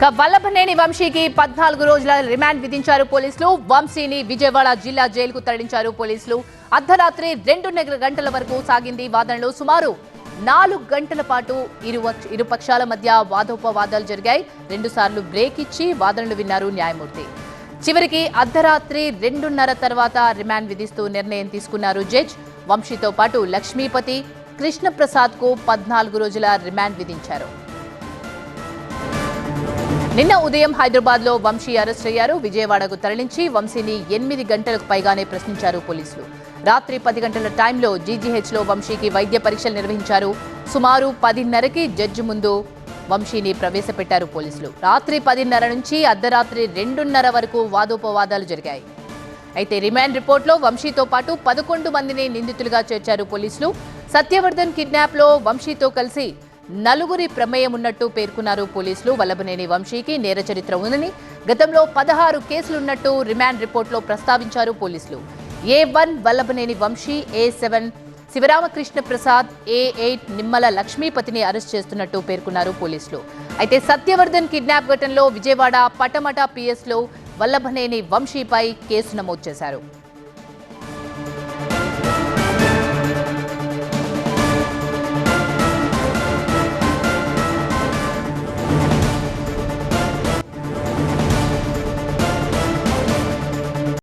వల్లభనేని వంశీకి 14 రోజుల రిమాండ్ విధించారు పోలీసులు. వంశీని విజయవాడ జిల్లా జైలుకు తరలించారు పోలీసులు. అర్ధరాత్రి 2 గంటల వరకు సాగింది వాదనలు. సుమారు 4 గంటల పాటు ఇరు పక్షాల మధ్య వాదోపవాదాలు జరిగాయి. 2 సార్లు బ్రేక్ ఇచ్చి వాదనలు విన్నారు న్యాయమూర్తి. చివరికి అర్ధరాత్రి 2:30 తర్వాత రిమాండ్ విధిస్తూ నిర్ణయం తీసుకున్నారు జడ్జ్. వంశీతో పాటు లక్ష్మీపతి, కృష్ణప్రసాద్ కు 14 రోజుల రిమాండ్ విధించారు. నిన్న ఉదయం హైదరాబాద్ లో వంశీ అరెస్ట్ అయ్యారు. విజయవాడకు తరలించి వంశీని 8 గంటలకు పైగానే ప్రశ్నించారు పోలీసులు. రాత్రి 10 గంటల టైంలో జీజీహెచ్ లో వంశీకి వైద్య పరీక్షలు నిర్వహించారు. సుమారు 10:30కి జడ్జి ముందు వంశీని ప్రవేశపెట్టారు పోలీసులు. రాత్రి 10:30 నుంచి అర్ధరాత్రి 2:30 వరకు వాదోపవాదాలు జరిగాయి. అయితే రిమాండ్ రిపోర్ట్లో వంశీతో పాటు 11 మందిని నిందితులుగా చేర్చారు పోలీసులు. సత్యవర్ధన్ కిడ్నాప్ లో వంశీతో కలిసి 4 ప్రమేయం ఉన్నట్టు పేర్కొన్నారు పోలీసులు. వల్లభనేని వంశీకి నేర చరిత్ర ఉందని, గతంలో 16 కేసులున్నట్టు రిమాండ్ రిపోర్ట్లో ప్రస్తావించారు పోలీసులు. A1 Vallabhaneni Vamsi, A7 Sivaramakrishna Prasad, A8 Nimmala లక్ష్మీపతిని అరెస్ట్ చేస్తున్నట్టు పేర్కొన్నారు పోలీసులు. అయితే సత్యవర్ధన్ కిడ్నాప్ ఘటనలో విజయవాడ పటమట PS లో వల్లభనేని వంశీపై కేసు నమోదు చేశారు.